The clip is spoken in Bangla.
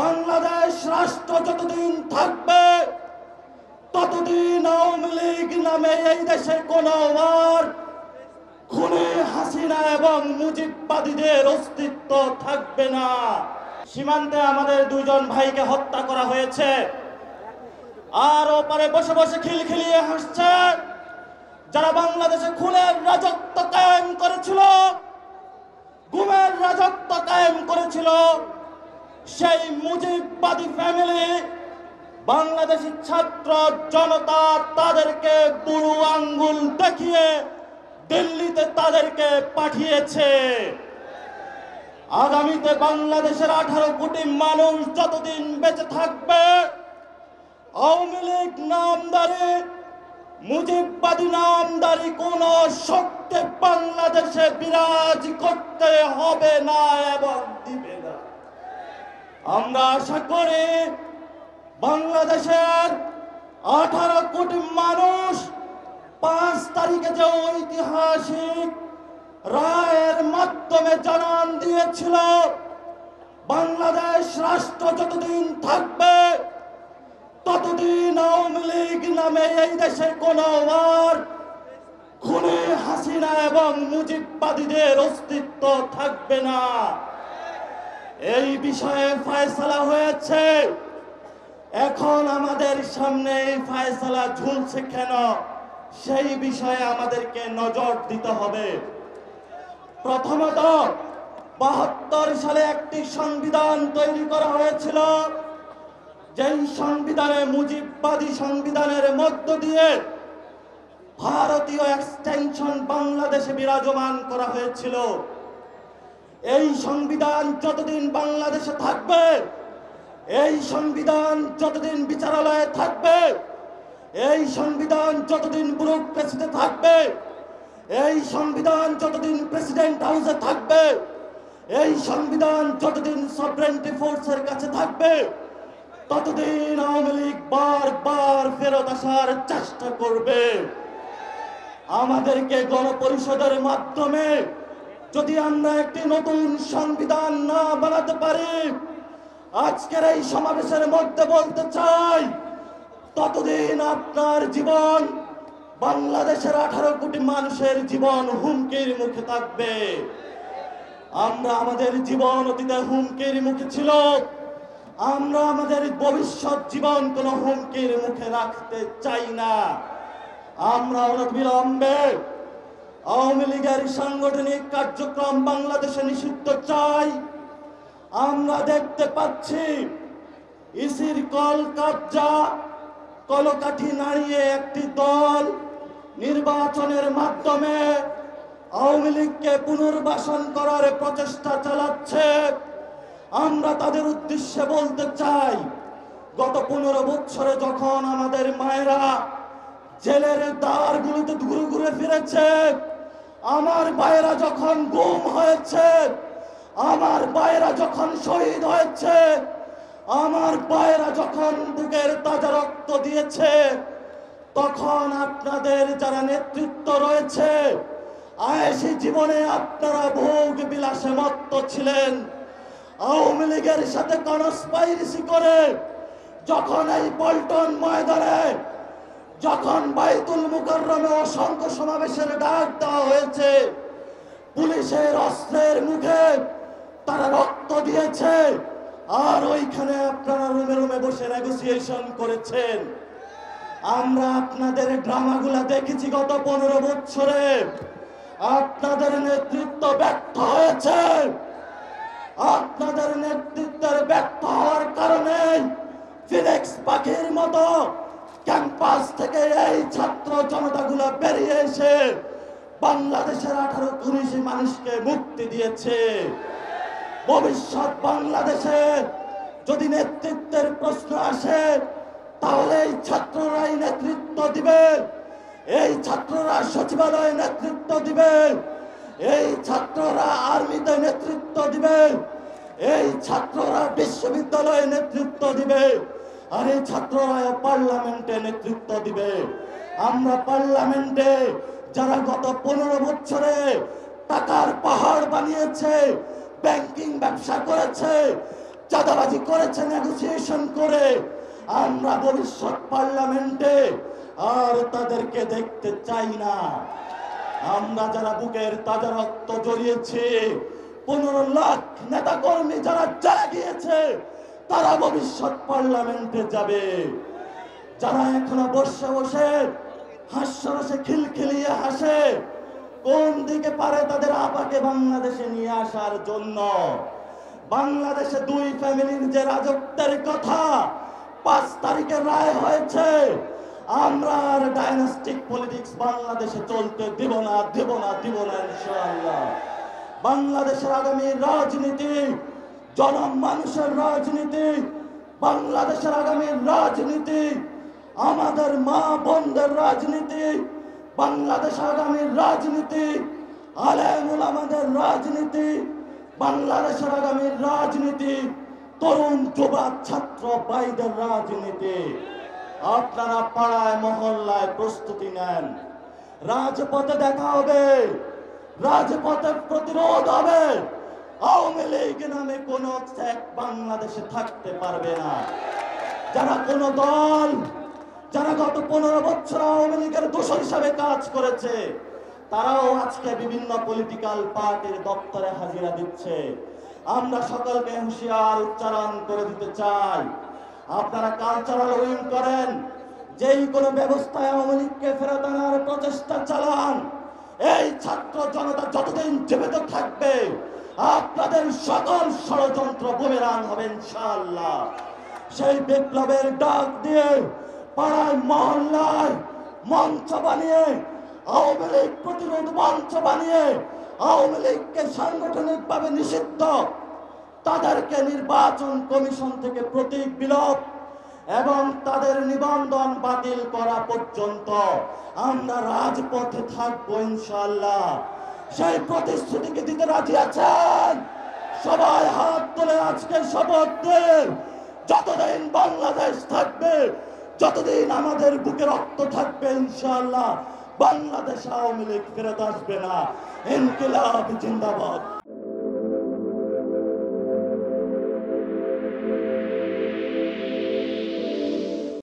বাংলাদেশ রাষ্ট্র যতদিন থাকবে ততদিন আওয়ামী লীগ নামে এই দেশে কোনো আর খুনে হাসিনা এবং মুজিববাদীদের অস্তিত্ব থাকবে না। সীমান্তে আমাদের দুজন ভাইকে হত্যা করা হয়েছে, আর ওপারে বসে বসে খিলখিলিয়ে হাসছে যারা বাংলাদেশে খুনের রাজত্ব কায়েম করেছিল, গুমের রাজত্ব কায়েম করেছিল। সেই মুজিববাদী ফ্যামিলি বাংলাদেশি ছাত্র জনতা তাদেরকে বুড়ো আঙ্গুল দেখিয়ে দিল্লিতে তাদেরকে পাঠিয়েছে। আগামীতে বাংলাদেশের 18 কোটি মানুষ যতদিন বেঁচে থাকবে, আওয়ামী লীগ নামদারি মুজিববাদী নামদারি কোন শক্তি বাংলাদেশে বিরাজ করতে হবে না এবং দিবে না। আমরা আশা করি বাংলাদেশের 18 কোটি মানুষ 5 তারিখে যে ঐতিহাসিক রায়ের মাধ্যমে জানান দিয়েছিল বাংলাদেশ রাষ্ট্র যতদিন থাকবে ততদিন আওয়ামী লীগ নামে এই দেশে কোনো আর খুনে হাসিনা এবং মুজিববাদীদের অস্তিত্ব থাকবে না। এই বিষয়ে ফয়সালা হয়েছে। এখন আমাদের সামনে এই ফয়সালা ঝুলছে কেন, সেই বিষয়ে আমাদেরকে নজর দিতে হবে। প্রথমত, 72 সালে একটি সংবিধান তৈরি করা হয়েছিল, যেই সংবিধানে মুজিববাদী সংবিধানের মধ্য দিয়ে ভারতীয় এক্সটেনশন বাংলাদেশে বিরাজমান করা হয়েছিল। এই সংবিধান যতদিন বাংলাদেশে থাকবে, এই সংবিধান যতদিন বিচারালয়ে থাকবে, এই সংবিধান যতদিন ব্যুরোক্রেসিতে থাকবে, এই সংবিধান যতদিন প্রেসিডেন্ট হাউসে থাকবে, এই সংবিধান যতদিন সভরেন্টি ফোর্সের কাছে থাকবে, ততদিন আওয়ামী লীগ বারবার ফেরত আসার চেষ্টা করবে। আমাদেরকে গণপরিষদের মাধ্যমে যদি আমরা একটি নতুন সংবিধান না বানাতে পারি, আজকের এই সমাবেশের মধ্যে বলতে চাই, ততদিন আপনার জীবন, বাংলাদেশের 18 কোটি মানুষের জীবন হুমকির মুখে থাকবে। আমরা আমাদের জীবন অতীতে হুমকির মুখে ছিল, আমরা আমাদের ভবিষ্যৎ জীবন কোনো হুমকির মুখে রাখতে চাই না। আমরা অনবিলম্বে আওয়ামী লীগের সাংগঠনিক কার্যক্রম বাংলাদেশে নিষিদ্ধ চাই। আমরা দেখতে পাচ্ছি ইসির কল কবজা, কলকাঠি নাড়িয়ে একটি দল নির্বাচনের মাধ্যমে আওয়ামী লীগকে পুনর্বাসন করার প্রচেষ্টা চালাচ্ছে। আমরা তাদের উদ্দেশ্যে বলতে চাই, গত 15 বছরে যখন আমাদের মায়েরা জেলের দ্বারগুলোতে ঘুরে ঘুরে ফিরেছে, আমার ভাইয়েরা যখন গুম হয়েছে, আমার ভাইয়েরা যখন শহীদ হয়েছে, আমার ভাইয়েরা যখন বুকের তাজা রক্ত দিয়েছে, তখন আপনাদের যারা নেতৃত্ব রয়েছে, আয়েশি জীবনে আপনারা ভোগ বিলাসে মত্ত ছিলেন। আওয়ামী লীগের সাথে কনস্পাইরেসি করে যখন এই পল্টন ময়দানে, যখন বাইতুল মুকাররমে অসংখ্য সমাবেশের ডাক দেওয়া হয়েছে, পুলিশের অস্ত্রের মুখে তারা রক্ত দিয়েছে, আর ওইখানে আপনারা রুমে রুমে বসে নেগোসিয়েশন করেছেন। আমরা আপনাদের ড্রামাগুলা দেখেছি গত 15 বছরে। আপনাদের নেতৃত্ব ব্যর্থ হয়েছে। আপনাদের নেতৃত্বের ব্যর্থ হওয়ার কারণে ফিনিক্স পাখির মতো ক্যাম্পাস থেকে এই ছাত্র জনতাগুলো বেরিয়ে এসে বাংলাদেশের 18 কোটি মানুষকে মুক্তি দিয়েছে। ভবিষ্যৎ বাংলাদেশে যদি নেতৃত্বের প্রশ্ন আসে, তাহলে এই ছাত্ররাই নেতৃত্ব দিবে, এই ছাত্ররা সচিবালয়ে নেতৃত্ব দিবে, এই ছাত্ররা আর্মিতে নেতৃত্ব দিবে, এই ছাত্ররা বিশ্ববিদ্যালয়ে নেতৃত্ব দিবে, আর এই ছাত্ররা পার্লামেন্টে নেতৃত্ব দিবে। আমরা পার্লামেন্টে যারা গত 15 বছরে টাকার পাহাড় বানিয়েছে, ব্যাংকিং ব্যবসা করেছে, চাঁদাবাজি করেছে নেগোসিয়েশন করে। আমরা ভবিষ্যৎ পার্লামেন্টে আর তাদেরকে দেখতে চাই না। আমরা যারা বুকের তাজা রক্ত জড়িয়েছি, 15 লাখ নেতা কর্মী যারা জেলে গিয়েছে, তারা ভবিষ্যৎ পার্লামেন্টে যাবে। যারা এখনো বসে বসে হাস্যরসে খিলখিলিয়ে হাসে, কোন দিকে পারে তাদের আপাকে বাংলাদেশে নিয়ে আসার জন্য। বাংলাদেশে 2 ফ্যামিলির যে রাজত্বের কথা 5 তারিখে রায় হয়েছে, আমরা আর ডাইনাস্টিক পলিটিক্স বাংলাদেশে চলতে দিব না ইনশাআল্লাহ। বাংলাদেশের আগামী রাজনীতি জনমানুষের রাজনীতি, বাংলাদেশের আগামী রাজনীতি আমাদের মা বোনদের রাজনীতি, বাংলাদেশের আগামী রাজনীতি আলেম ওলামাদের রাজনীতি, বাংলাদেশের আগামী রাজনীতি তরুণ যুবা ছাত্র ভাইদের রাজনীতি। আপনারা পাড়ায় মহল্লায় প্রস্তুতি নেন, রাজপথে দেখা হবে, রাজপথে প্রতিরোধ হবে। আওয়ামী লীগ নামে কোন সেক্ট বাংলাদেশে থাকতে পারবে না। যারা কোন দল, যারা গত 15 বছর আওয়ামী লীগের দোষর হিসাবে কাজ করেছে, তারাও আজকে বিভিন্ন পলিটিক্যাল পার্টির দপ্তরে হাজিরা দিচ্ছে। আমরা সকলকে হুঁশিয়ার উচ্চারণ করে দিতে চাই, আপনারা কালচারাল উইং করেন, যেই কোনো ব্যবস্থায় আওয়ামী লীগকে ফেরত আনার প্রচেষ্টা চালান। এই ছাত্র জনতা যতদিন জীবিত থাকবে, আপনাদের সকল ষড়যন্ত্র বুমেরাং হবে ইনশাআল্লাহ। সেই বিপ্লবের ডাক দিয়ে পাড়ায় মহল্লায় মঞ্চ বানিয়ে, আওয়ামী লীগ প্রতিরোধ মঞ্চ বানিয়ে, আওয়ামী লীগকে সাংগঠনিকভাবে নিষিদ্ধ, তাদেরকে নির্বাচন কমিশন থেকে প্রতীক বিলোপ এবং তাদের নিবন্ধন বাতিল করা পর্যন্ত আমরা রাজপথে থাকবো ইনশাআল্লাহ। সেই প্রতিশ্রুতিকে দিতে রাজি আছেন? সবাই হাত তুলে আজকে শপথ দেন, যতদিন বাংলাদেশ থাকবে, যতদিন আমাদের বুকে রক্ত থাকবে, ইনশাআল্লাহ বাংলাদেশ আওয়ামী লীগ ফেরত আসবে না। ইনকিলাব জিন্দাবাদ।